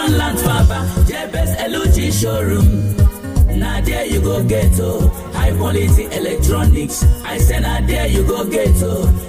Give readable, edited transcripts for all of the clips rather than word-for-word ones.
One land faba, Jebes LG showroom. Now there you go get high quality electronics. I said now there you go get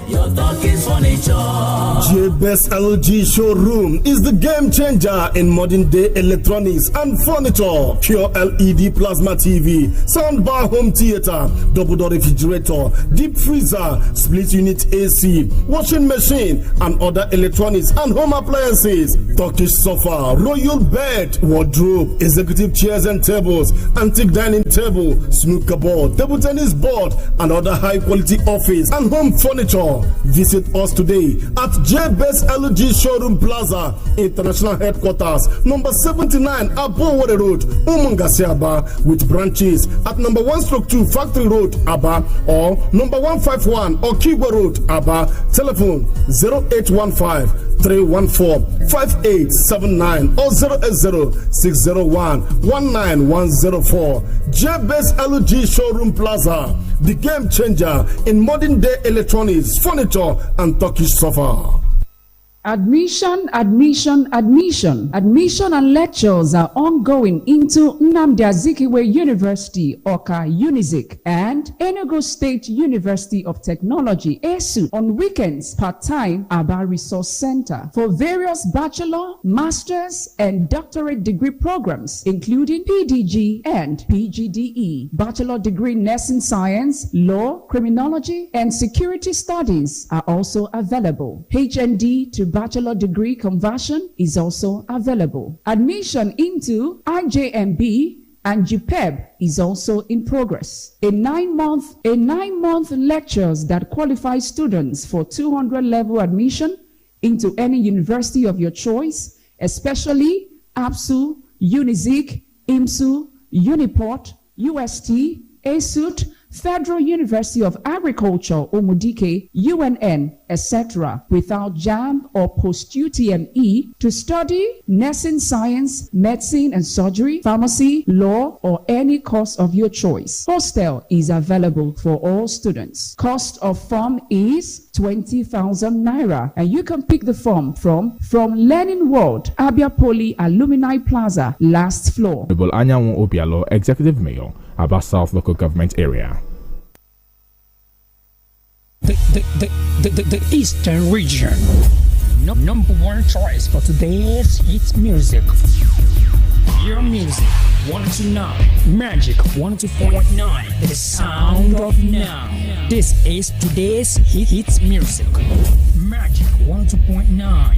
your talking's furniture. Jebes LG showroom is the game changer in modern day electronics and furniture. Pure LED plasma TV, soundbar home theater, double door refrigerator, deep freezer, split unit AC, washing machine, and other electronics and home appliances. Turkish sofa, royal bed, wardrobe, executive chairs and tables, antique dining table, snooker board, table tennis board, and other high quality office and home furniture. Visit us today at Jebes LG Showroom Plaza, International Headquarters, number 79 Abowore Road, Umungasi Aba, with branches at number 1/2 Factory Road, Aba, or number 151 Okigwe Road, Aba. Telephone 0815-314-5879 or 080-601-19104. Jebes LG Showroom Plaza, the game changer in modern day electronics, furniture, and Turkish sofa. Admission and lectures are ongoing into Nnamdi Azikiwe University, Oka Unizik, and Enugu State University of Technology, ESU, on weekends, part-time, Aba Resource Center, for various bachelor, master's, and doctorate degree programs, including PDG and PGDE. Bachelor degree nursing science, law, criminology, and security studies are also available. HND to bachelor degree conversion is also available. Admission into IJMB and JPEB is also in progress. A nine-month lectures that qualify students for 200 level admission into any university of your choice, especially ABSU, UNIZIK, IMSU, Uniport, UST, ASUT, Federal University of Agriculture, Omudike, UNN, etc., without JAMB or post-UTME to study nursing science, medicine and surgery, pharmacy, law, or any course of your choice. Hostel is available for all students. Cost of form is 20,000 Naira, and you can pick the form from Learning World, Abia Poly Alumni Plaza, last floor. Anyanwu Obialo, Executive Mayor, Aba South Local Government Area. The Eastern region. Number one choice for today's hit music. Your music, 129. Magic, 102.9. The sound of now. This is today's hit music. Magic, 102.9.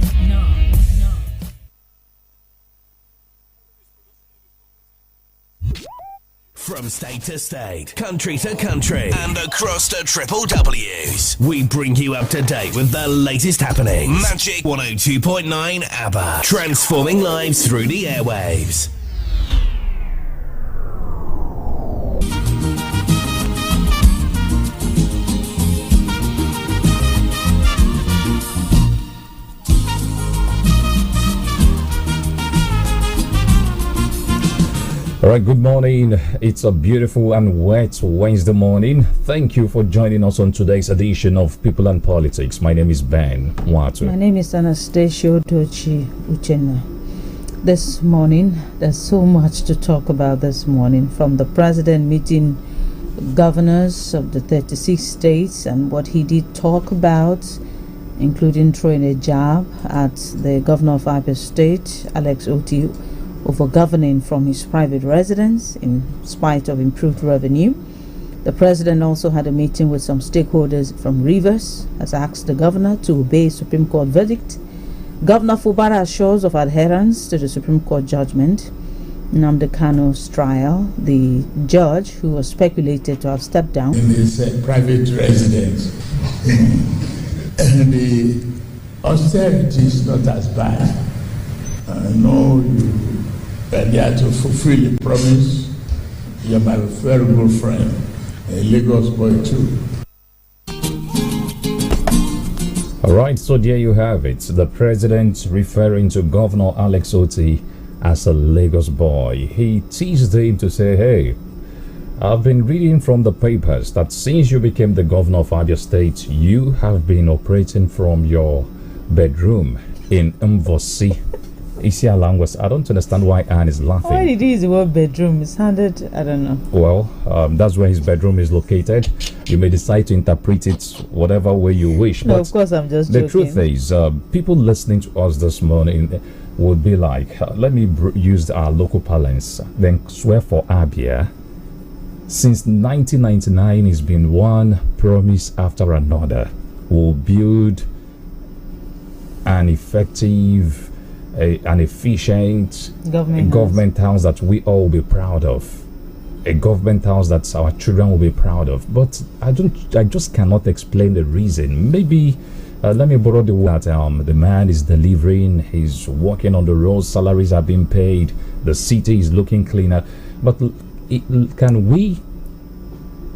From state to state, country to country, and across the triple W's, we bring you up to date with the latest happenings. Magic 102.9 ABBA, transforming lives through the airwaves. All right, good morning. It's a beautiful and wet Wednesday morning. Thank you for joining us on today's edition of People and Politics. My name is Ben Watu. My name is Anastasia Dochi Uchenna. This morning, there's so much to talk about this morning, from the president meeting governors of the 36 states and what he did talk about, including throwing a jab at the governor of Abia State, Alex Oti, over governing from his private residence in spite of improved revenue. The president also had a meeting with some stakeholders from Rivers, has asked the governor to obey Supreme Court verdict. Governor Fubara assures of adherence to the Supreme Court judgment. Nnamdi Kanu's trial, the judge who was speculated to have stepped down in his private residence. And the austerity is not as bad. I know you are there to fulfill the promise. You're my very good friend, a Lagos boy too. All right, so there you have it. The president referring to Governor Alex Oti as a Lagos boy. He teased him to say, hey, I've been reading from the papers that since you became the governor of Abia State, you have been operating from your bedroom in Mvosi Isia Langwas. I don't understand why Anne is laughing. Why did he use the word bedroom? It sounded, I don't know. Well, that's where his bedroom is located. You may decide to interpret it whatever way you wish. No, but of course, I'm just the joking. truth is, people listening to us this morning would be like, let me use our local parlance, then swear for Abia. Since 1999, it's been one promise after another. We'll build an effective, an efficient government house that we all will be proud of. A government house that our children will be proud of. But I just cannot explain the reason. Maybe let me borrow the word that the man is delivering, he's working on the roads, salaries are being paid, the city is looking cleaner. But can we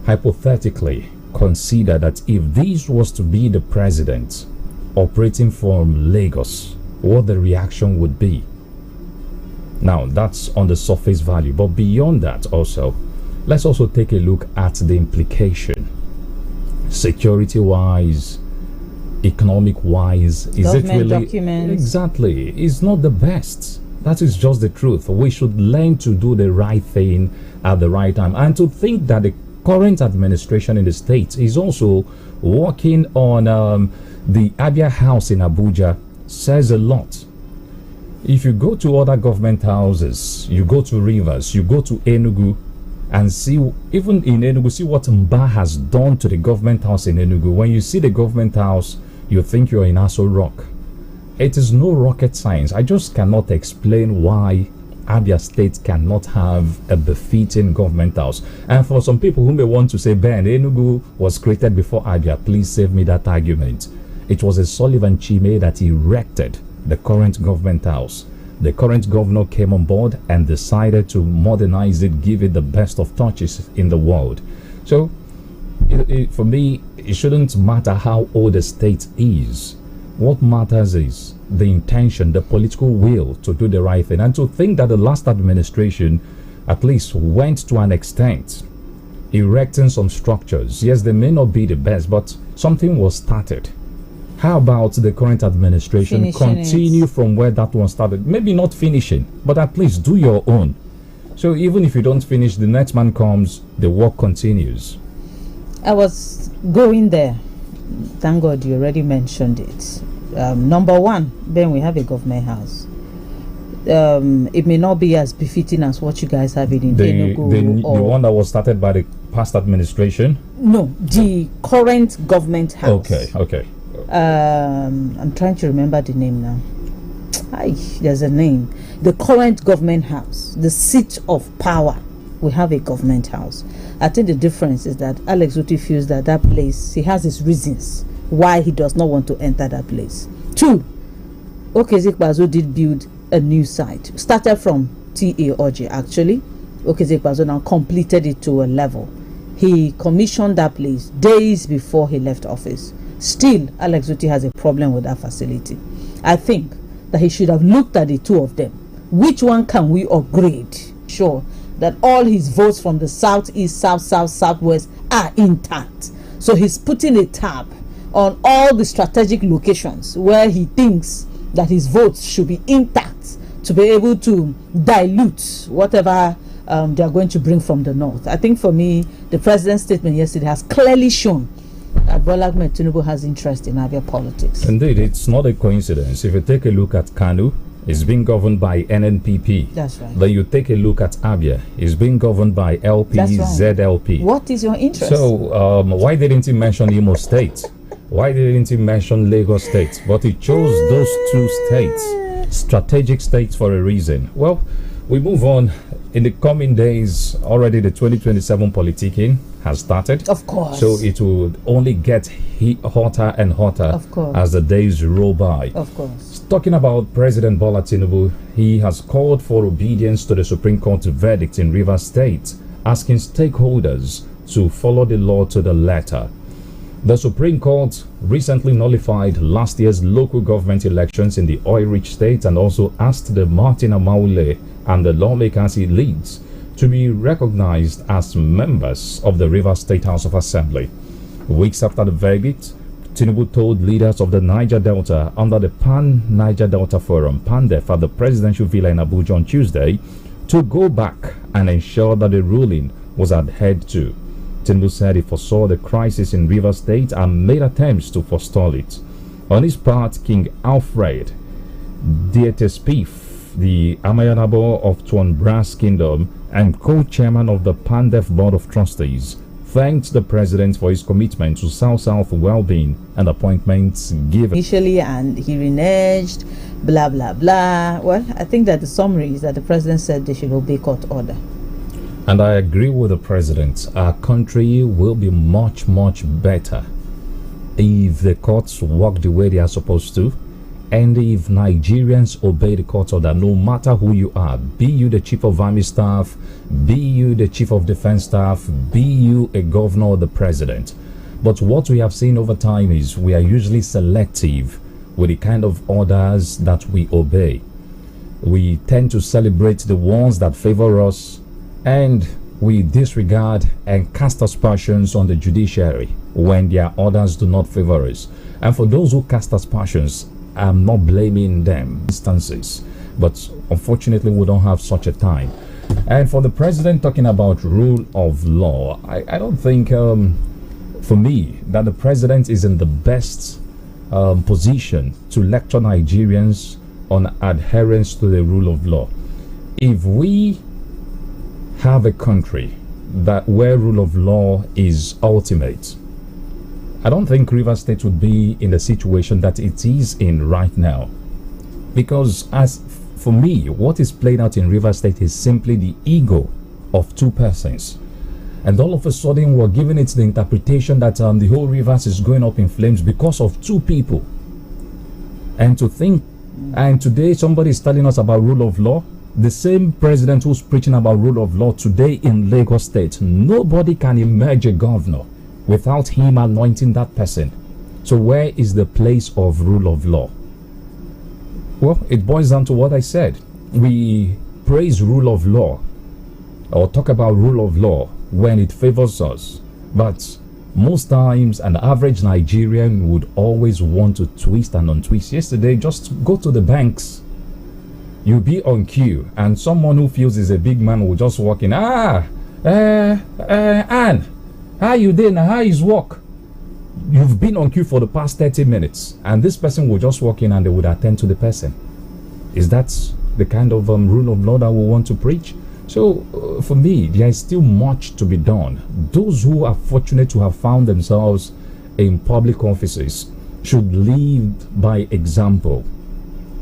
hypothetically consider that if this was to be the president operating from Lagos, what the reaction would be? Now, that's on the surface value, but beyond that also, let's also take a look at the implication. Security-wise, economic-wise, is it really... documents. Exactly. It's not the best. That is just the truth. We should learn to do the right thing at the right time. And to think that the current administration in the state is also working on the Abia House in Abuja says a lot. If you go to other government houses, you go to Rivers, you go to Enugu, and see, even in Enugu, see what Mba has done to the government house in Enugu. When you see the government house, you think you're in Aso Rock. It is no rocket science. I just cannot explain why Abia State cannot have a befitting government house. And for some people who may want to say, Ben, Enugu was created before Abia, please save me that argument. It was a Sullivan Chime that erected the current government house. The current governor came on board and decided to modernize it, give it the best of touches in the world. So, for me, it shouldn't matter how old a state is. What matters is the intention, the political will to do the right thing. And to think that the last administration at least went to an extent erecting some structures. Yes, they may not be the best, but something was started. How about the current administration continue from where that one started? Maybe not finishing, but at least do your own. So even if you don't finish, the next man comes, the work continues. I was going there. Thank God you already mentioned it. Number one, then we have a government house. It may not be as befitting as what you guys have in Enugu. The one that was started by the past administration? No, the current government house. Okay. I'm trying to remember the name now. There's a name. The current government house, the seat of power. We have a government house. I think the difference is that Alex Otti feels that place, he has his reasons why he does not want to enter that place. Two, Okezie Ikpeazu did build a new site. Started from T.A. Oji actually. Okezie Ikpeazu now completed it to a level. He commissioned that place days before he left office. Still, Alex Otti has a problem with that facility. I think that he should have looked at the two of them. Which one can we upgrade? Sure, that all his votes from the southeast, southwest are intact. So he's putting a tab on all the strategic locations where he thinks that his votes should be intact to be able to dilute whatever they are going to bring from the north. I think for me, the president's statement yesterday has clearly shown that Bola Ahmed Tinubu has interest in Abia politics. Indeed, it's not a coincidence. If you take a look at Kanu, it's being governed by NNPP. That's right. Then you take a look at Abia, it's being governed by LP, That's right. ZLP. What is your interest? So, why didn't he mention Imo State? Why didn't he mention Lagos State? But he chose those two states, strategic states, for a reason. Well, we move on. In the coming days, already the 2027 politicking has started. Of course. So it will only get hotter and hotter Of course. as the days roll by. Of course. Talking about President Bola Tinubu, he has called for obedience to the Supreme Court verdict in Rivers State, asking stakeholders to follow the law to the letter. The Supreme Court recently nullified last year's local government elections in the oil-rich state and also asked the Martin Amaule and the lawmakers he leads to be recognized as members of the Rivers State House of Assembly. Weeks after the verdict, Tinubu told leaders of the Niger Delta under the Pan-Niger Delta Forum, PANDEF, at the presidential villa in Abuja on Tuesday to go back and ensure that the ruling was adhered to. Tinubu said he foresaw the crisis in Rivers State and made attempts to forestall it. On his part, King Alfred Dietespif, the Amayanabo of Tuanbras Kingdom and co-chairman of the PANDEF Board of Trustees, thanked the president for his commitment to South-South well-being and appointments given. Initially, and he reneged, blah, blah, blah. Well, I think that the summary is that the president said they should obey court order. And I agree with the president. Our country will be much, much better if the courts work the way they are supposed to, and if Nigerians obey the court order, no matter who you are, be you the chief of army staff, be you the chief of defense staff, be you a governor or the president. But what we have seen over time is we are usually selective with the kind of orders that we obey. We tend to celebrate the ones that favor us, and we disregard and cast aspersions on the judiciary when their orders do not favor us. And for those who cast aspersions, I'm not blaming them instances, but unfortunately we don't have such a time. And for the president talking about rule of law, I don't think for me that the president is in the best position to lecture Nigerians on adherence to the rule of law. If we have a country that where rule of law is ultimate, I don't think Rivers State would be in the situation that it is in right now. Because as for me, what is played out in Rivers State is simply the ego of two persons. And all of a sudden, we're giving it the interpretation that the whole Rivers is going up in flames because of two people. And to think, and today somebody is telling us about rule of law. The same president who's preaching about rule of law today in Lagos State, nobody can emerge a governor without him anointing that person. So where is the place of rule of law? Well, it boils down to what I said. We praise rule of law or talk about rule of law when it favors us, but most times an average Nigerian would always want to twist and untwist. Yesterday, just go to the banks. You'll be on queue and someone who feels is a big man will just walk in. Anne, how you doing? How is work? You've been on queue for the past 30 minutes and this person will just walk in and they would attend to the person. Is that the kind of rule of law that we want to preach? So for me, there is still much to be done. Those who are fortunate to have found themselves in public offices should lead by example.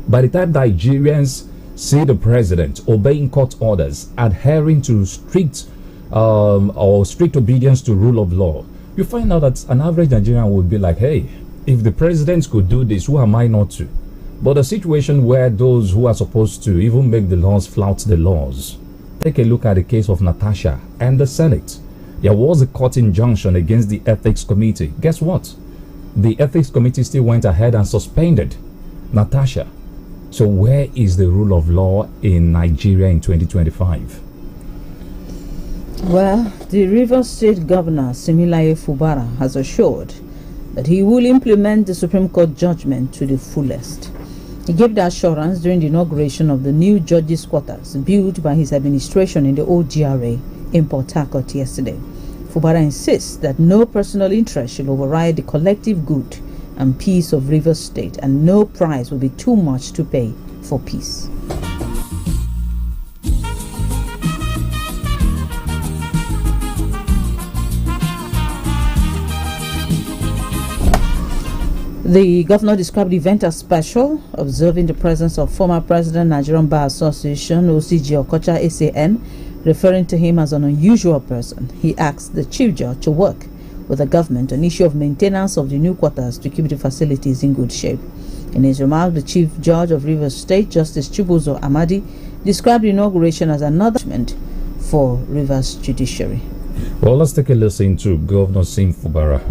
By the time Nigerians see the president obeying court orders, adhering to strict obedience to rule of law, you find out that an average Nigerian would be like, hey, if the president could do this, who am I not to? But a situation where those who are supposed to even make the laws flout the laws. Take a look at the case of Natasha and the Senate. There was a court injunction against the ethics committee. Guess what? The ethics committee still went ahead and suspended Natasha. So where is the rule of law in Nigeria in 2025? Well, the Rivers State Governor, Similaye Fubara, has assured that he will implement the Supreme Court judgment to the fullest. He gave the assurance during the inauguration of the new judges' quarters built by his administration in the old GRA in Port Harcourt yesterday. Fubara insists that no personal interest shall override the collective good and peace of Rivers State, and no price will be too much to pay for peace. The governor described the event as special, observing the presence of former President Nigerian Bar Association OCG Okocha SAN, referring to him as an unusual person. He asked the chief judge to work with the government on issue of maintenance of the new quarters to keep the facilities in good shape. In his remarks, the chief judge of Rivers State, Justice Chibuzo Amadi, described the inauguration as another achievement for Rivers judiciary. Well, let's take a listen to Governor Sim Fubara.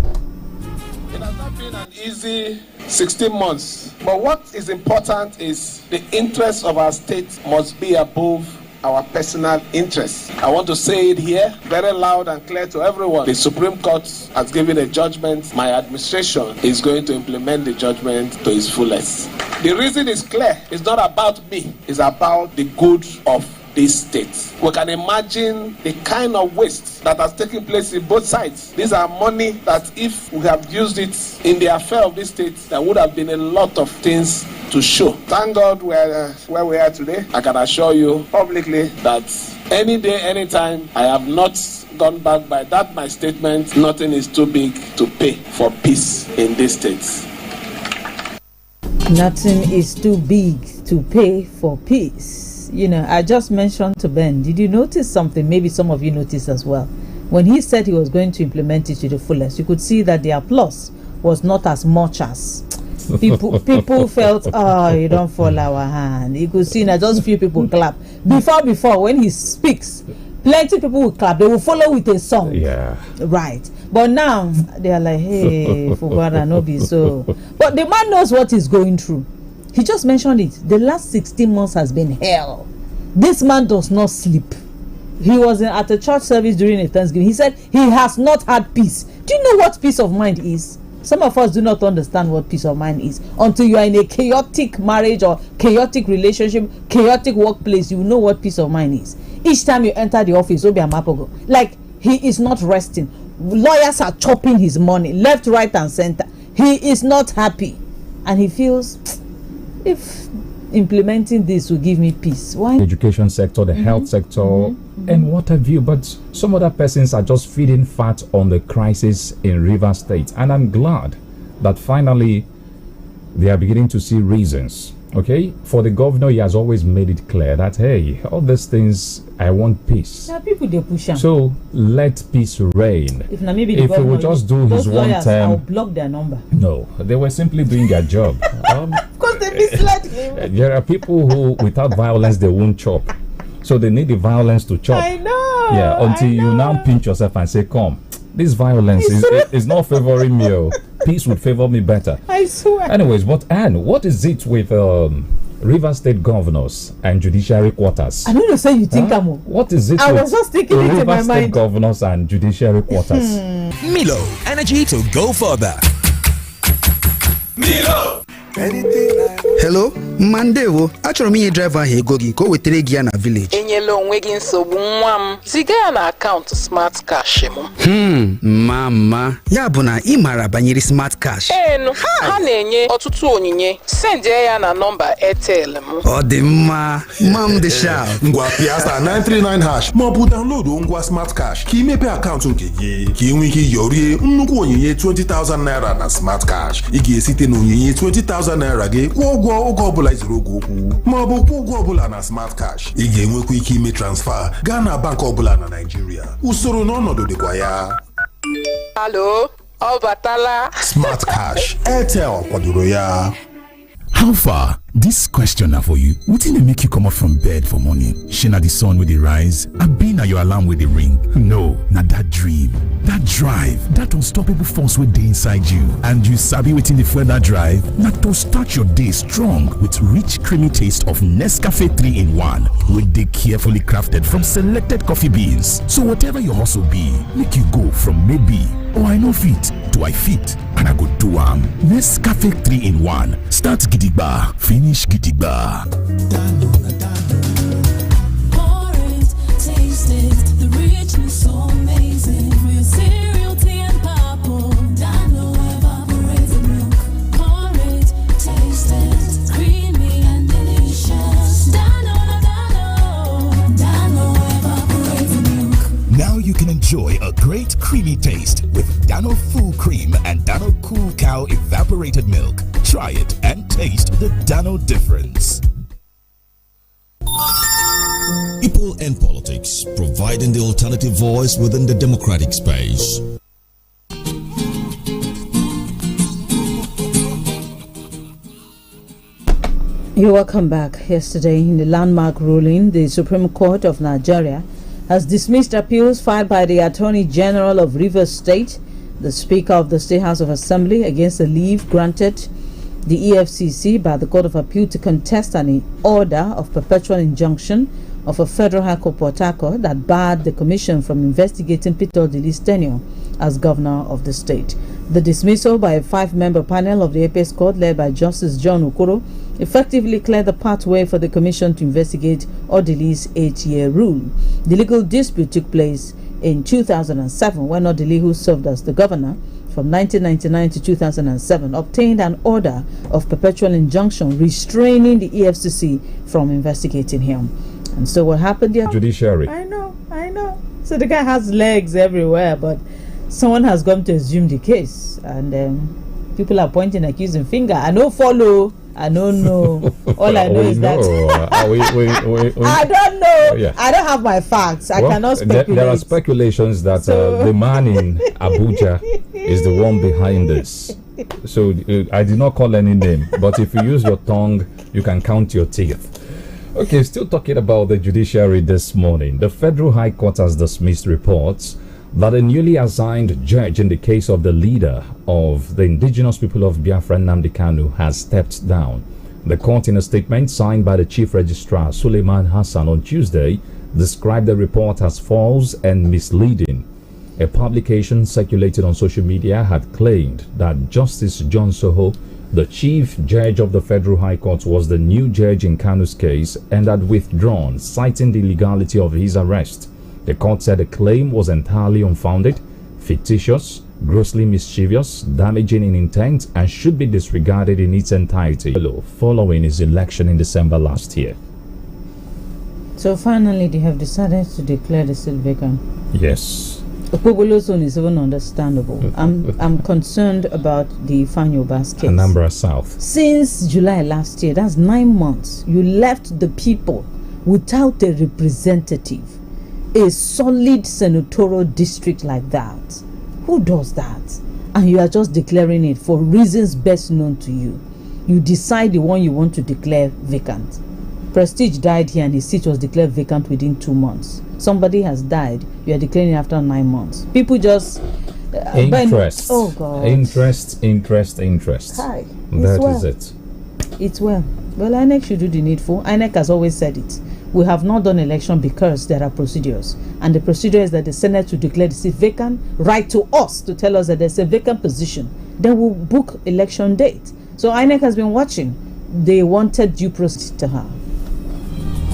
It has not been an easy 16 months, but what is important is the interests of our state must be above our personal interests. I want to say it here very loud and clear to everyone. The Supreme Court has given a judgment. My administration is going to implement the judgment to its fullest. The reason is clear. It's not about me. It's about the good of this state. We can imagine the kind of waste that has taken place in both sides. These are money that if we have used it in the affair of this state, there would have been a lot of things to show. Thank God we're where we are today. I can assure you publicly that any day, anytime, I have not gone back by that my statement. Nothing is too big to pay for peace in this state. Nothing is too big to pay for peace. You know, I just mentioned to Ben, did you notice something? Maybe some of you noticed as well. When he said he was going to implement it to the fullest, you could see that the applause was not as much as people felt, oh, you don't fall our hand. You could see that just few people clap. Before, when he speaks, plenty of people will clap. They will follow with a song. Yeah. Right. But now, they are like, hey, Fubara, no be so. But the man knows what he's going through. He just mentioned it. The last 16 months has been hell. This man does not sleep. He was at a church service during a Thanksgiving. He said he has not had peace. Do you know what peace of mind is? Some of us do not understand what peace of mind is. Until you are in a chaotic marriage or chaotic relationship, chaotic workplace, you know what peace of mind is. Each time you enter the office, Obi Amapogo, like he is not resting. Lawyers are chopping his money left, right, and center. He is not happy. And he feels, if implementing this will give me peace, why? The education sector, the health sector, and what have you. But some other persons are just feeding fat on the crisis in Rivers State. And I'm glad that finally they are beginning to see reasons. Okay, for the governor, he has always made it clear that, hey, all these things, I want peace. Now people they push him. So let peace reign. If maybe he would just do his one term, I'll block their number. No, they were simply doing their job. Because they misled him. There are people who, without violence, they won't chop. So they need the violence to chop. I know. Yeah, until you now pinch yourself and say, come, this violence is not favoring me. Oh. Peace would favor me better. I swear. Anyways, but Anne, what is it with Rivers State governors and judiciary quarters? I don't know, say you think I'm. What is it? I was just thinking it in my Rivers mind. State governors and judiciary quarters. Milo, energy to go further. Milo. Hello, Mandewo. Achọrọ m inye driver ahụ ego gị ka o wetere gị ya na village. Enyela onwe gị nsogbu nwa m. Ziga ya na akaụntụ Smart Cash m. Mama, ya bụ na ị maara banyere Smart Cash. Enu, ha na-enye ọtụtụ onyinye. Send ya na nọmba Airtel m. Ọ dị mma, mam dị sharp. Ngwa Piasta 939 hash ma ọ bụ download ngwa Smart Cash ka imepe akaụntụ nke gị ka ị nwee ike yorie nnukwu onyinye 20,000 naira na Smart Cash. Ị ga-esite na onyinye 20,000 naira gị kwụọ ụgwọ oge ọbụla izuru oge okwu ma ọ bụ kwụọ ụgwọ ọbụla na Smart Cash. Ị ga-enwekwa ike ime transfer gaa na bank ọbụla na Nigeria. Usoro na ọnọdụ dịkwa ya. Hello, ọ batala. Smart Cash, Airtel kwadoro ya. How far? This question now for you. Wouldn't they make you come up from bed for morning? Shina the sun with the rise? And be na your alarm with the ring? No, not that dream. That drive, that unstoppable force within inside you. And you sabi within the further drive, not to start your day strong with rich creamy taste of Nescafe 3-in-1 with the carefully crafted from selected coffee beans. So whatever your hustle be, make you go from maybe, or I know fit, to I fit, and I go do Nescafe 3-in-1. Start gidigba, finish gidigba. Now you can enjoy a great creamy taste with Dano Full Cream and Dano Cool Cow Evaporated Milk. Try it and taste the Dano difference. People and politics, providing the alternative voice within the democratic space. You're welcome back. Yesterday, in the landmark ruling, the Supreme Court of Nigeria has dismissed appeals filed by the Attorney General of Rivers State, the Speaker of the State House of Assembly, against the leave granted the EFCC by the Court of Appeal to contest an order of perpetual injunction of a federal high court Port Harcourt that barred the commission from investigating Peter Odili's tenure as governor of the state. The dismissal by a 5-member panel of the Apex Court led by Justice John Okoro effectively cleared the pathway for the commission to investigate Odili's 8-year rule. The legal dispute took place in 2007 when Odili, who served as the governor from 1999 to 2007, obtained an order of perpetual injunction restraining the EFCC from investigating him. And so what happened there? Judiciary. I know. So the guy has legs everywhere, but someone has come to assume the case, and people are pointing accusing finger. I don't follow. I don't know. All I know is that I don't know. Yeah. I don't have my facts. I cannot speculate. There are speculations that the man in Abuja is the one behind this. So I did not call any name, but if you use your tongue, you can count your teeth. Okay, still talking about the judiciary this morning. The Federal High Court has dismissed reports that a newly assigned judge in the case of the leader of the indigenous people of Biafra, Nnamdi Kanu, has stepped down. The court, in a statement signed by the Chief Registrar, Suleiman Hassan, on Tuesday, described the report as false and misleading. A publication circulated on social media had claimed that Justice John Soho, the Chief Judge of the Federal High Court, was the new judge in Kanu's case and had withdrawn, citing the illegality of his arrest. The court said the claim was entirely unfounded, fictitious, grossly mischievous, damaging in intent, and should be disregarded in its entirety following his election in December last year. So finally, they have decided to declare the seat vacant. Yes. Okpogolo's own is even understandable. I'm concerned about the Ifeanyi case. Anambra South. Since July last year, that's 9 months, you left the people without a representative. A solid senatorial district like that. Who does that? And you are just declaring it for reasons best known to you. You decide the one you want to declare vacant. Prestige died here and his seat was declared vacant within 2 months. Somebody has died, you are declaring it after 9 months. People just interest. Oh God. Interest. Hi. That is it. It's well, INEC should do the needful. INEC has always said it. We have not done election because there are procedures. And the procedure is that the Senate will declare the seat vacant, write to us to tell us that there's a vacant position. Then we'll book election date. So INEC has been watching. They wanted due process to her.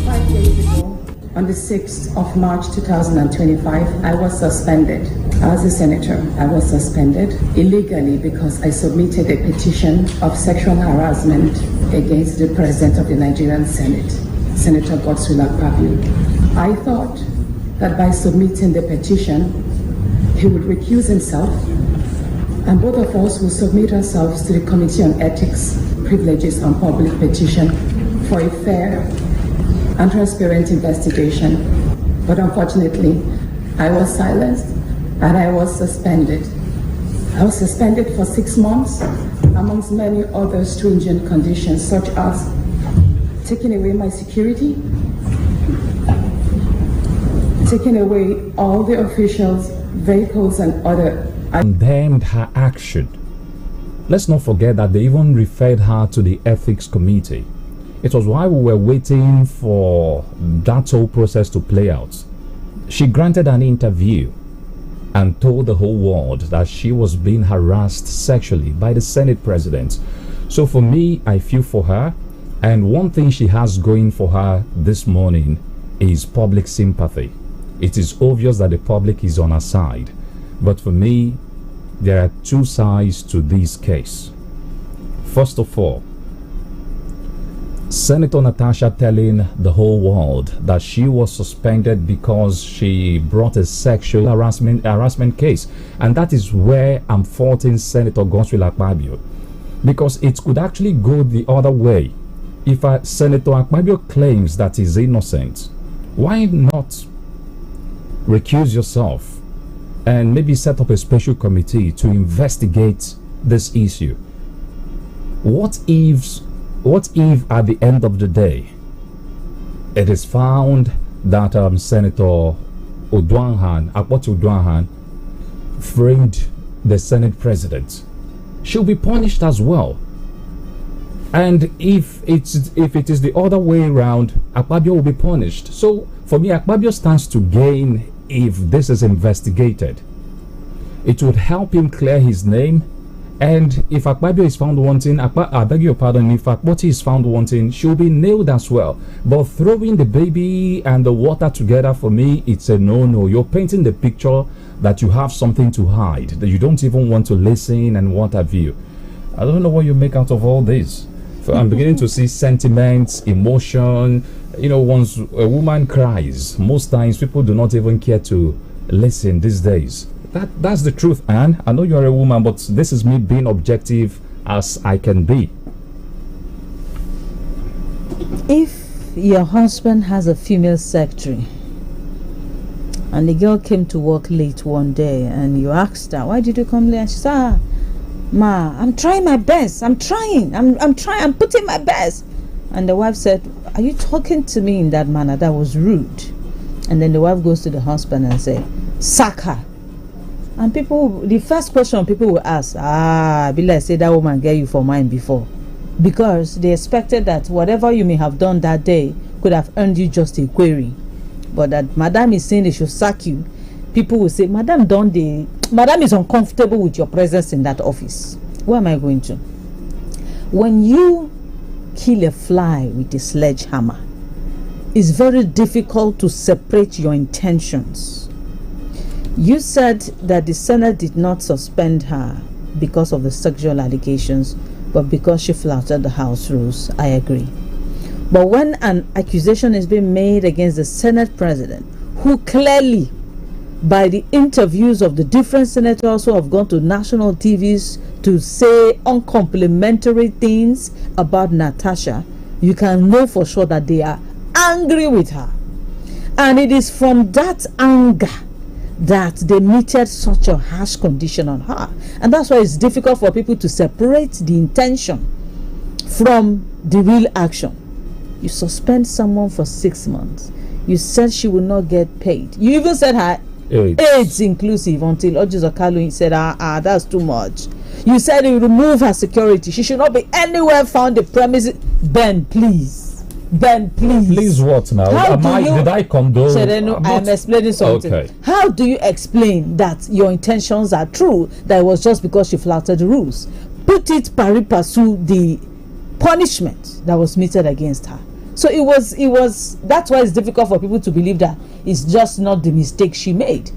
5 days ago, on the 6th of March 2025, I was suspended. As a senator, I was suspended illegally because I submitted a petition of sexual harassment against the President of the Nigerian Senate, Senator Godswill Akpabio. I thought that by submitting the petition, he would recuse himself, and both of us will submit ourselves to the Committee on Ethics, Privileges and Public Petition for a fair and transparent investigation. But unfortunately, I was silenced and I was suspended. I was suspended for 6 months, amongst many other stringent conditions, such as taking away my security, taking away all the officials, vehicles, and other. Condemned her action. Let's not forget that they even referred her to the Ethics Committee. It was while we were waiting for that whole process to play out. She granted an interview and told the whole world that she was being harassed sexually by the Senate President. So for me, I feel for her. And one thing she has going for her this morning is public sympathy. It is obvious that the public is on her side. But for me, there are two sides to this case. First of all, Senator Natasha telling the whole world that she was suspended because she brought a sexual harassment case. And that is where I'm faulting Senator Godswill Akpabio. Because it could actually go the other way. If Senator Akpabio claims that he's innocent, why not recuse yourself and maybe set up a special committee to investigate this issue? What if at the end of the day it is found that Senator Akpoti Oduahan framed the Senate President? She'll be punished as well. And if it is the other way around, Akpabio will be punished. So for me, Akpabio stands to gain if this is investigated. It would help him clear his name. And if Akpabio is found wanting, I beg your pardon, if Akpoti is found wanting, she'll be nailed as well. But throwing the baby and the water together, for me, it's a no-no. You're painting the picture that you have something to hide, that you don't even want to listen and what have you. I don't know what you make out of all this. So I'm beginning to see sentiments, emotion. You know, once a woman cries, most times people do not even care to listen these days. That's the truth, Anne. I know you're a woman, but this is me being objective as I can be. If your husband has a female secretary and the girl came to work late one day and you asked her, why did you come late? And she said, Ma, I'm trying my best. I'm trying. I'm trying. I'm putting my best. And the wife said, are you talking to me in that manner? That was rude. And then the wife goes to the husband and say, sack her. And people, the first question people will ask, Bila said that woman get you for mine before. Because they expected that whatever you may have done that day could have earned you just a query. But that Madam is saying they should sack you. People will say, Madam is uncomfortable with your presence in that office. Where am I going to? When you kill a fly with a sledgehammer, it's very difficult to separate your intentions. You said that the Senate did not suspend her because of the sexual allegations, but because she flouted the House rules. I agree. But when an accusation is being made against the Senate president, who clearly, by the interviews of the different senators who have gone to national TVs to say uncomplimentary things about Natasha, you can know for sure that they are angry with her. And it is from that anger that they meted such a harsh condition on her. And that's why it's difficult for people to separate the intention from the real action. You suspend someone for 6 months. You said she will not get paid. You even said her AIDS inclusive until Ojizo Kalu said, that's too much. You said you remove her security. She should not be anywhere found the premises. Ben, please. Ben, please. Please what now? Did I condone? I am explaining something. Okay. How do you explain that your intentions are true, that it was just because she flouted the rules? Put it pari passu the punishment that was meted against her. So it was that's why it's difficult for people to believe that it's just not the mistake she made.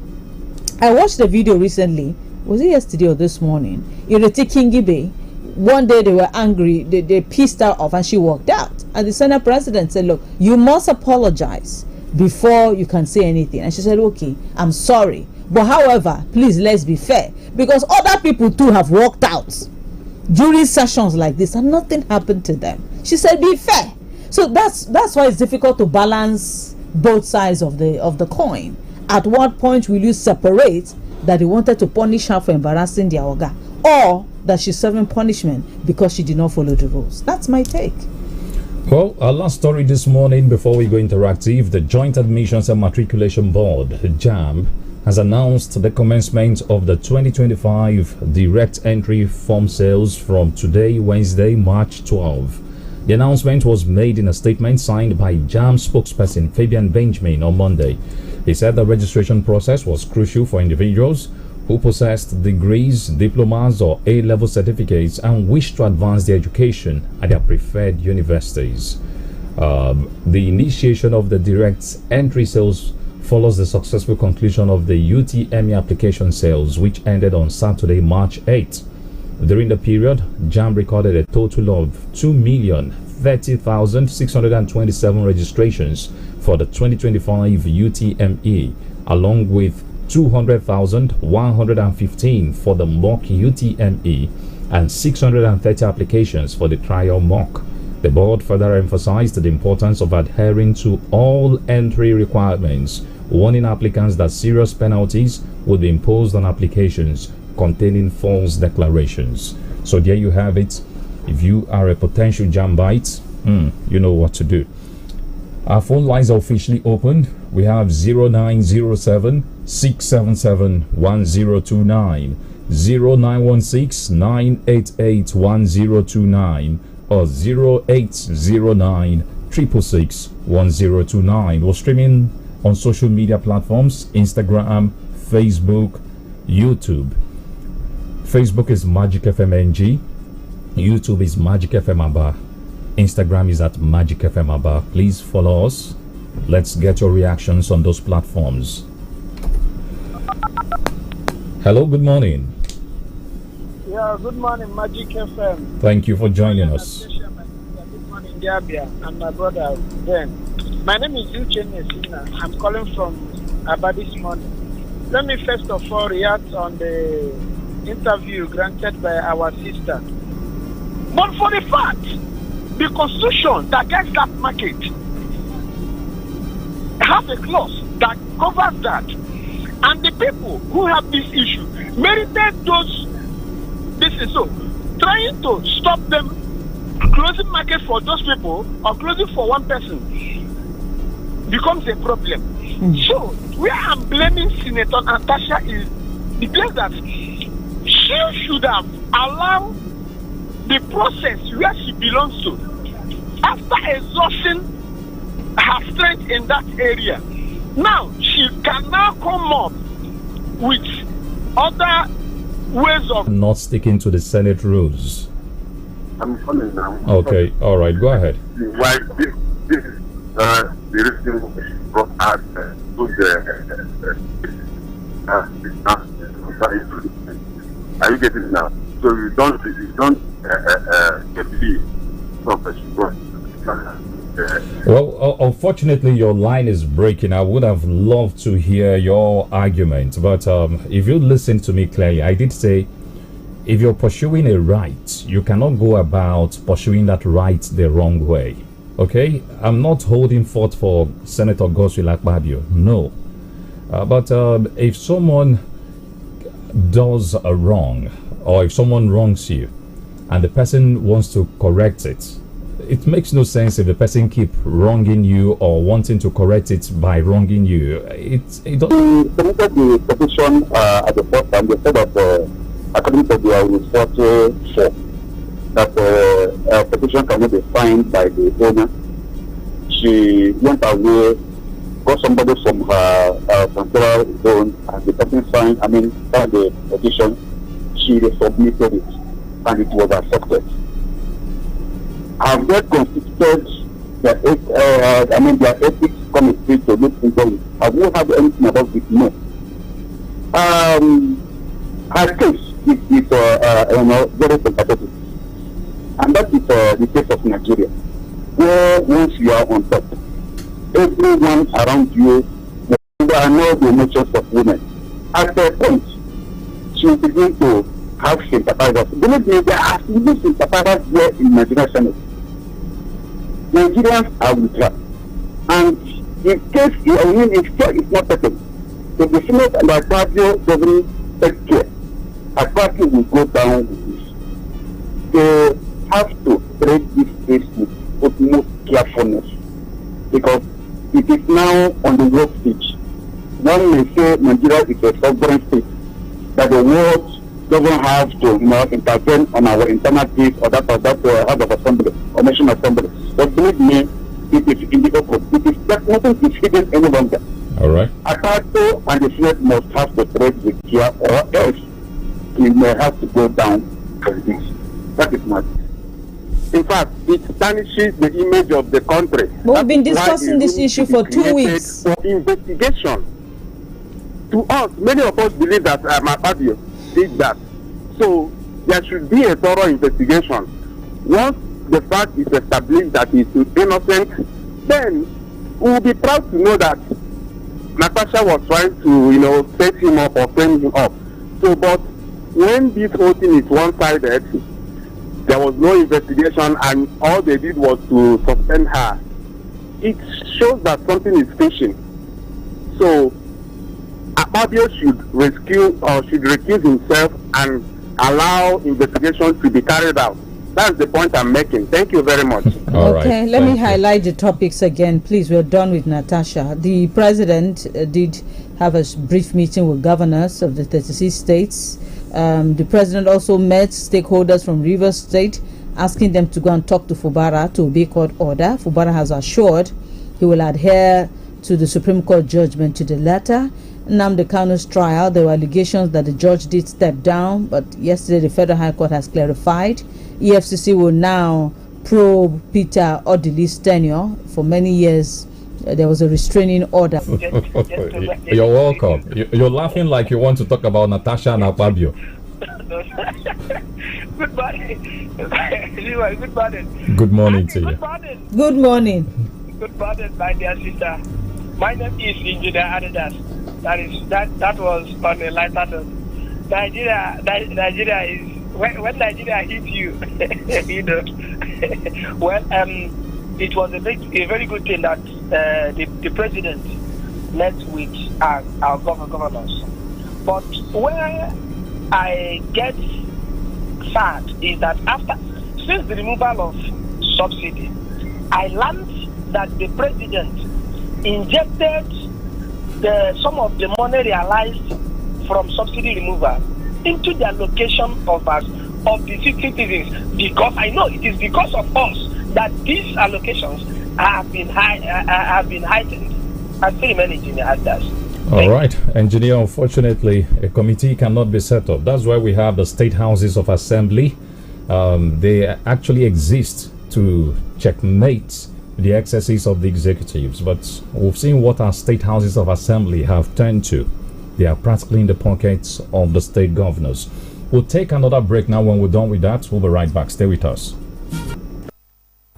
I watched the video recently. Was it yesterday or this morning? Ireti Kingibe. One day they were angry, they pissed her off and she walked out. And the Senate president said, look, you must apologize before you can say anything. And she said, okay, I'm sorry. But however, please, let's be fair. Because other people too have walked out during sessions like this and nothing happened to them. She said, be fair. So that's why it's difficult to balance both sides of the coin. At what point will you separate that they wanted to punish her for embarrassing their oga, or that she's serving punishment because she did not follow the rules? That's my take. Well, our last story this morning before we go interactive, the Joint Admissions and Matriculation Board, JAMB, has announced the commencement of the 2025 direct entry form sales from today, Wednesday, March 12. The announcement was made in a statement signed by JAMB spokesperson Fabian Benjamin on Monday. He said the registration process was crucial for individuals who possessed degrees, diplomas, or A-level certificates and wished to advance their education at their preferred universities. The initiation of the direct entry sales follows the successful conclusion of the UTME application sales, which ended on Saturday, March 8. During the period, JAMB recorded a total of 2,030,627 registrations for the 2025 UTME, along with 200,115 for the mock UTME and 630 applications for the trial mock. The board further emphasized the importance of adhering to all entry requirements, warning applicants that serious penalties would be imposed on applications containing false declarations. So there you have it. If you are a potential JAMBite, you know what to do. Our phone lines are officially opened. We have 0907 677 1029, 0916 988 1029, or 0809 666 1029. We're streaming on social media platforms: Instagram, Facebook, YouTube. Facebook is Magic FM NG. YouTube is Magic FM Aba. Instagram is at Magic FM Aba. Please follow us. Let's get your reactions on those platforms. Hello, good morning. Yeah, good morning, Magic FM. Thank you for joining us. Good morning, Gabia, and my brother Ben. My name is Uche Nesina. I'm calling from Aba this morning. Let me first of all react on the interview granted by our sister. But for the fact, the constitution that gets that market has a clause that covers that. And the people who have this issue merited those. This is so. Trying to stop them closing market for those people or closing for one person becomes a problem. So, where I'm blaming Senator Natasha is the place that she should have allowed the process where she belongs to. After exhausting her strength in that area, now she can now come up with other ways of not sticking to the Senate rules. I'm following now. Okay, all right, go ahead. Why this the reason brought us to are you getting it now? So you don't believe Well, unfortunately, your line is breaking. I would have loved to hear your argument, but if you listen to me clearly, I did say if you're pursuing a right, you cannot go about pursuing that right the wrong way. Okay? I'm not holding forth for Senator Godswill Akpabio. No. But if someone does a wrong, or if someone wrongs you, and the person wants to correct it, it makes no sense if the person keep wronging you or wanting to correct it by wronging you. It doesn't. Submitted the petition at the first time. They said that according to their report 4, that a petition cannot be signed by the owner. She went away, got somebody from her control zone, and the person signed the petition. She submitted it, and it was accepted. Have they constituted their ethics committee to look into it? Have you heard anything about it? No. Her case is very sympathetic, and that is the case of Nigeria, where once you are on top, everyone around you, there are no the emotions of women. At a point, she will begin to have sympathizers. Believe me, there are even sympathizers here in Nigeria Senate. Nigerians are with her. And in case if care is not taken, if the Senate and Akpabio doesn't take care, Akpabio will go down with this. They have to treat this case with utmost carefulness, because it is now on the world stage. One may say Nigeria is a sovereign state, that the world doesn't have to intervene on our internal case or that House of Assembly or Nation Assembly. But believe me, it is in the open. It is that nothing is hidden any longer. All right. Akpabio and the Senate must have to tread with care, or else he may have to go down for this. That is not. In fact, it tarnishes the image of the country. But we've been discussing this issue for 2 weeks. For investigation. To us, many of us believe that Akpabio did that. So there should be a thorough investigation. Once the fact is established that he is innocent, then we will be proud to know that Natasha was trying to, set him up or frame him up. So, but when this whole thing is one-sided, there was no investigation, and all they did was to suspend her. It shows that something is fishy. So, Akpabio should recuse himself and allow investigation to be carried out. That's the point I'm making. Thank you very much. Okay, let me highlight the topics again. Please, we're done with Natasha. The president did have a brief meeting with governors of the 36 states. The president also met stakeholders from Rivers State asking them to go and talk to Fubara to obey court order. Fubara has assured he will adhere to the Supreme Court judgment to the letter. Nnamdi Kanu's trial, there were allegations that the judge did step down, but yesterday the Federal High Court has clarified. EFCC will now probe Peter Odili's tenure. For many years, there was a restraining order. You're welcome. You're laughing like you want to talk about Natasha and Akpabio. Good morning. Good morning. Good morning to you. Good morning. Good morning. Good morning, my dear sister. My name is Engineer Adidas. That was on a lighter note. Nigeria is when Nigeria hits you, you know. Well, it was a very good thing that the president met with our governors. But where I get sad is that since the removal of subsidy, I learned that the president injected some of the money realized from subsidy removal into the allocation of the citizens, because I know it is because of us that these allocations have been heightened. I still remain Engineer Adidas. All right, Engineer, unfortunately, a committee cannot be set up. That's why we have the State Houses of Assembly. They actually exist to checkmate the excesses of the executives. But we've seen what our State Houses of Assembly have turned to. They are practically in the pockets of the state governors. We'll take another break now. When we're done with that, we'll be right back. Stay with us.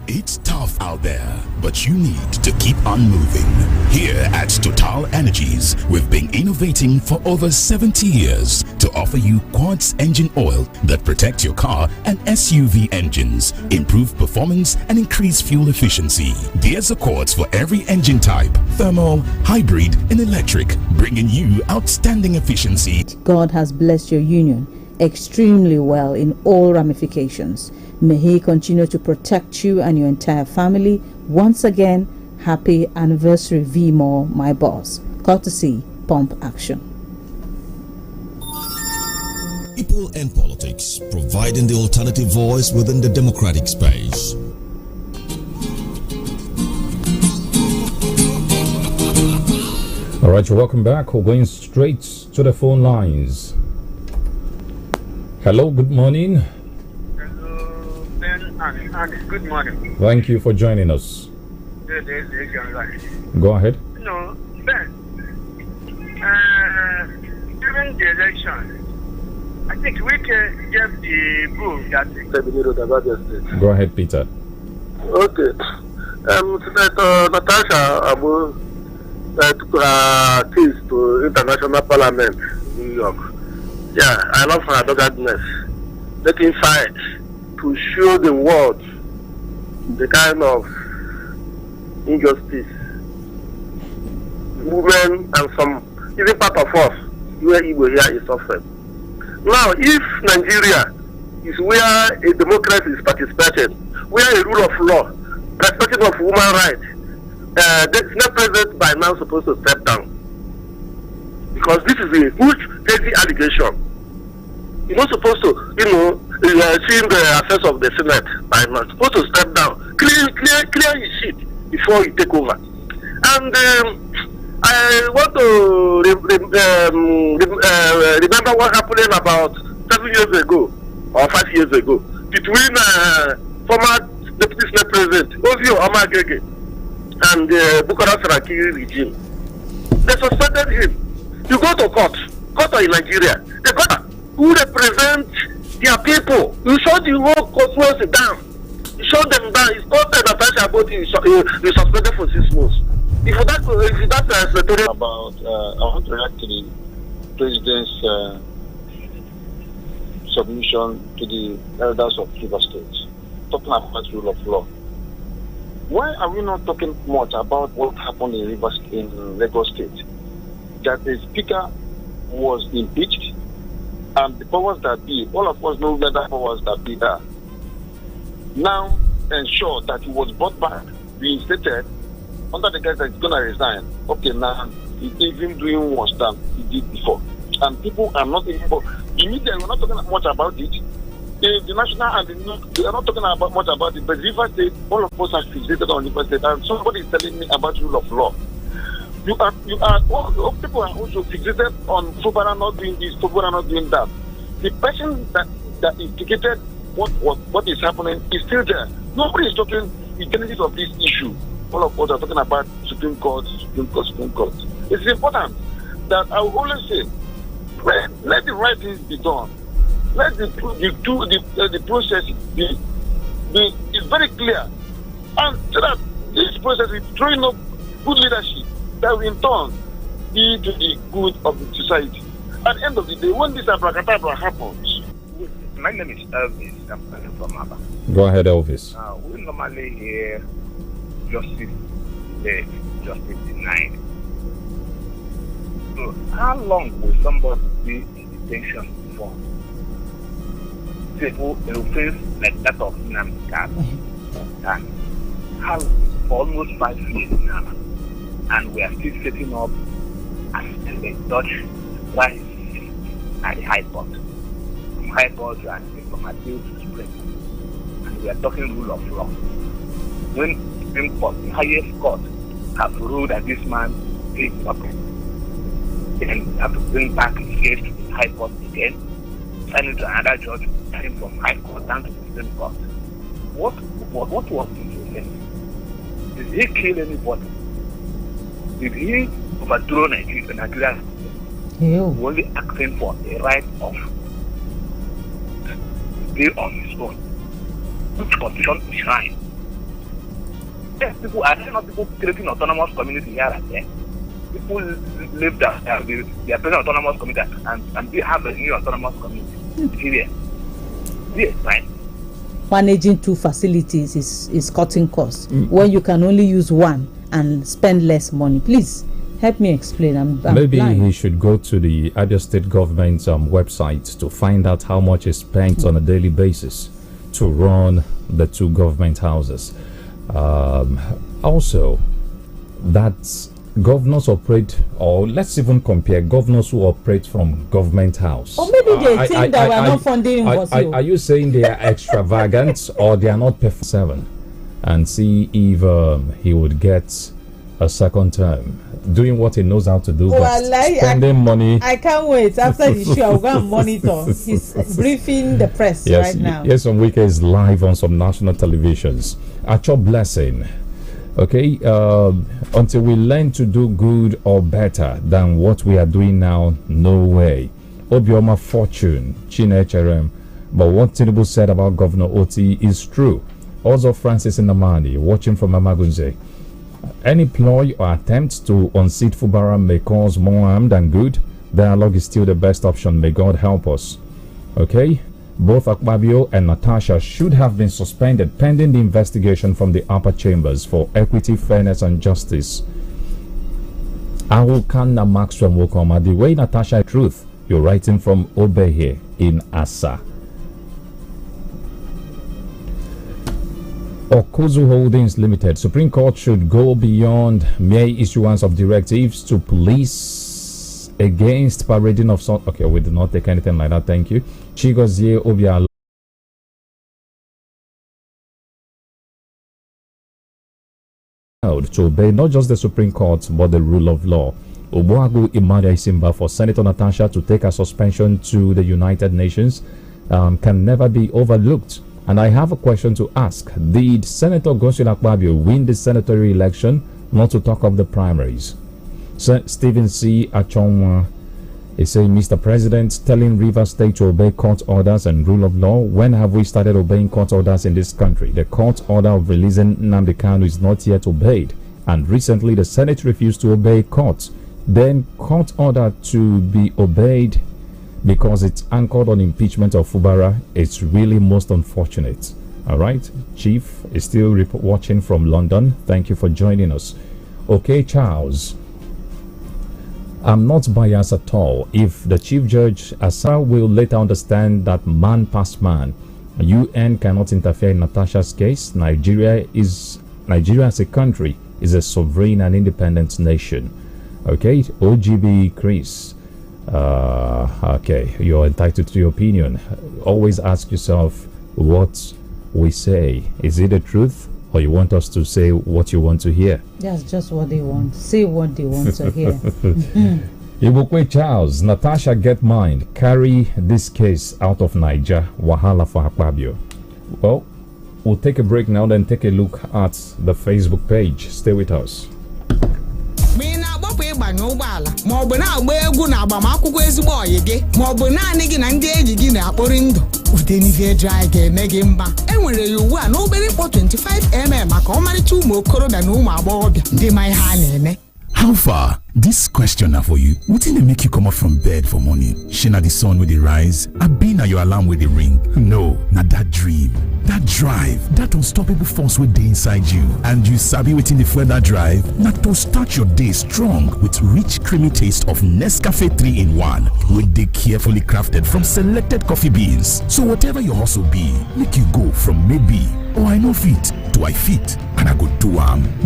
It's tough out there, but you need to keep on moving. Here at Total Energies, we've been innovating for over 70 years to offer you quartz engine oil that protect your car and SUV engines, improve performance and increase fuel efficiency. There's a quartz for every engine type, thermal, hybrid and electric, bringing you outstanding efficiency. God has blessed your union extremely well in all ramifications. May He continue to protect you and your entire family. Once again, happy anniversary, VMore, my boss. Courtesy, Pump Action. People and politics, providing the alternative voice within the democratic space. All right, welcome back. We're going straight to the phone lines. Hello, good morning. And good morning. Thank you for joining us. Go ahead. No, Ben. During the election, I think we gave the book that. Go ahead, Peter. Okay. Senator Natasha Abu took her case to International Parliament, New York. Yeah, I love her doggedness. Making fight to show the world the kind of injustice women and some even part of us where Igbo here is suffering. Now, if Nigeria is where a democracy is participating, where a rule of law, respecting of human rights, the Senate President by now supposed to step down, because this is a huge, heavy allegation. You're not supposed to, seeing the affairs of the Senate by now. Supposed to step down, clear his shit before you take over. And I want to remember what happened about 7 years ago or 5 years ago between former Deputy Senate President Ozio Omagege and the Bukola Saraki regime. They suspended him. You go to court in Nigeria. The court who represent their people. You shut the whole constituency down. You shut them down. It's not Natasha about you suspended for 6 months. If that's senatorial about, I want to react to the president's submission to the elders of River State, talking about rule of law. Why are we not talking much about what happened in Lagos State? That the speaker was impeached, and the powers that be, all of us know where the powers that be are. Now ensure that he was brought back, reinstated, under the guise that he's going to resign. Okay, now he's even doing worse than he did before. And people are not even, the media, we're not talking much about it. The national and the north, they are not talking about much about it, but River State, all of us are fixated on River State, and somebody is telling me about rule of law. All people are also fixated on Fubara not doing this, Fubara not doing that. The person that instigated what is happening is still there. Nobody is talking the genesis of this issue. All of us are talking about Supreme Court. It's important that I will always say, let the right things be done. Let the process be it's very clear, and so that this process is throwing up good leadership that will in turn be to the good of the society. At the end of the day, when this abracadabra happens. My name is Elvis. I'm coming from Abba. Go ahead, Elvis. We normally hear justice delayed, justice denied. So, how long will somebody be in detention for? People will face like that of Nnamdi Kanu. How for almost 5 years now, and we are still setting up as a judge right at the High Court. From High Court and from appeal to Supreme Court. And we are talking rule of law. When Supreme Court, the highest court, have ruled that this man is nothing, then we have to bring back his case to the High Court again, send it to another judge, came from High Court down to the Supreme Court. What was his offense? Did he kill anybody? Did he overthrow Nigeria? We're only asking for a right of stay on his own, which constitution enshrined. Yes, people are not people creating autonomous community here and there. People live there, they are present autonomous community, and they have a new autonomous community. Yes, right. Managing 2 facilities is cutting costs when you can only use one and spend less money. Please help me explain. I'm Maybe blind. he should go to the Abia State government's website to find out how much is spent on a daily basis to run the 2 government houses. Also, that governors operate, or let's even compare governors who operate from government house. Or maybe they think that we are not funding Are you saying they are extravagant or they are not perfect? 7 and see if he would get a second term doing what he knows how to do best, spending money. I can't wait. After the show, I'll go and monitor. He's briefing the press right now. Yes, on weekends live on some national televisions. At your blessing. Okay, until we learn to do good or better than what we are doing now, no way. Obioma Fortune, Chinecherem. But what Tinubu said about Governor Oti is true. Also, Francis Nnamani, watching from Amagunze. Any ploy or attempt to unseat Fubara may cause more harm than good. Dialogue is still the best option. May God help us. Okay? Both Akpabio and Natasha should have been suspended pending the investigation from the upper chambers for equity, fairness, and justice. Awukanna Maxwell Wokoma, the way Natasha truth, you're writing from Obe here in Asa. Okuzu Holdings Limited. Supreme Court should go beyond mere issuance of directives to police against parading of sort. Okay, we do not take anything like that. Thank you. Chigozie Obia to obey not just the Supreme Court but the rule of law. Obuagu Imadia Isimba for Senator Natasha to take a suspension to the United Nations can never be overlooked. And I have a question to ask. Did Senator Godswill Akpabio win the senatorial election? Not to talk of the primaries. Stephen C. Achonwa is saying, Mr. President, telling Rivers State to obey court orders and rule of law. When have we started obeying court orders in this country? The court order of releasing Nnamdi Kanu is not yet obeyed. And recently the Senate refused to obey court. Then court order to be obeyed because it's anchored on impeachment of Fubara. It's really most unfortunate. All right. Chief is still watching from London. Thank you for joining us. Okay, Charles. I'm not biased at all. If the Chief Judge Asa will later understand that man past man, UN cannot interfere in Natasha's case. Nigeria as a country is a sovereign and independent nation. Okay, OGB Chris. Okay, you're entitled to your opinion. Always ask yourself what we say. Is it the truth, or you want us to say what you want to hear? That's just what they want. Say what they want to hear. Ibukwe Charles, Natasha get mind. Carry this case out of Niger. Wahala for Akpabio. Well, we'll take a break now, then take a look at the Facebook page. Stay with us. ịgbanye ụgbọala ma ọ bụ na-agba egwu na agbamakwụkwọ ezigbo ọyị gị ma ọ bụ naanị gị na ndị enyi gị na-akpọrị ndụ Udenive Dry ga-eme gị mma enwere ya ugbu a n'obere mkpọ 25mm maka ọmarịcha ụmụ okorobịa na ụmụ agbọghọbịa ndị ma ihe a na-eme. How far? This question now for you. What did they make you come up from bed for morning? Shina the sun with the rise? I been at your alarm with the ring? No, not that dream. That drive, that unstoppable force within inside you. And you sabi within the further drive, not to start your day strong with rich creamy taste of Nescafe 3-in-1 with the carefully crafted from selected coffee beans. So whatever your hustle be, make you go from maybe or I know fit to I fit and I go do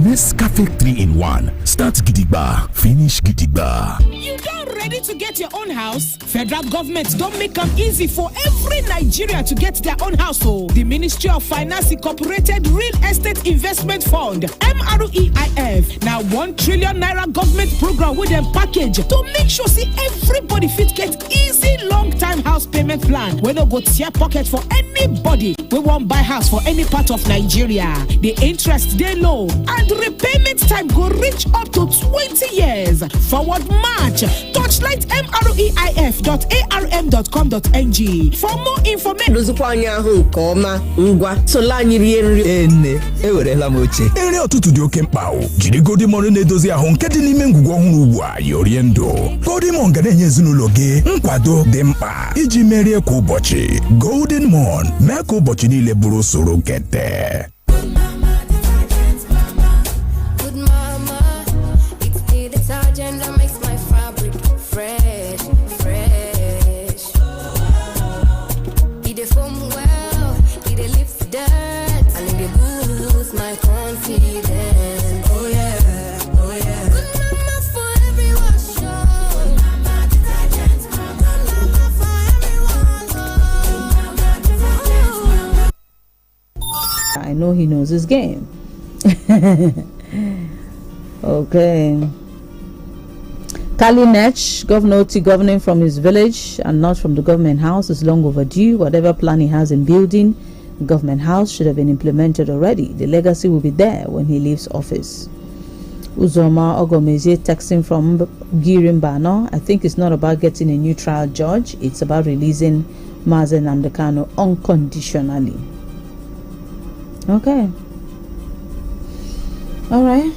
Nescafe 3-in-1. Start gidigba, finish gidigba. You don't ready to get your own house? Federal government don't make them easy for every Nigerian to get their own house. So the Ministry of Finance Incorporated Real Estate Investment Fund (MREIF) now 1 trillion naira government program with them package to make sure see everybody fit get easy long-time house payment plan. We don't go tear pocket for anybody. We won't buy house for any part of Nigeria. The interest they low and repayment time go reach up to 20 years. Forward March. Touchlight MREIF.arm.com.ng for more information. Ewerela m oche nri ọtụtụ dị oke mkpa o jiri Golden Morn na-edozi ahụ nke dị n'ime ngwugwu ọhụrụ ugbu a yorie ndụ. Golden Morn ga na-enye ezinụlọ gị nkwado dị mkpa iji merie kwa ụbọchị. Golden Morn mee ka ụbọchị niile bụrụ usoro nkete. I know he knows his game. Okay. Kalinech, Governor Oti governing from his village and not from the government house is long overdue. Whatever plan he has in building, the government house should have been implemented already. The legacy will be there when he leaves office. Uzoma Ogomeze texting from Girimbano. I think it's not about getting a new trial judge. It's about releasing Mazen Namdekano unconditionally. Okay. All right.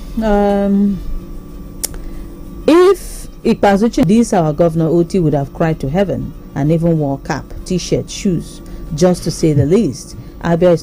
If Ikpazuchi, this our Governor Oti would have cried to heaven and even wore cap, t-shirt, shoes, just to say the least. Abia is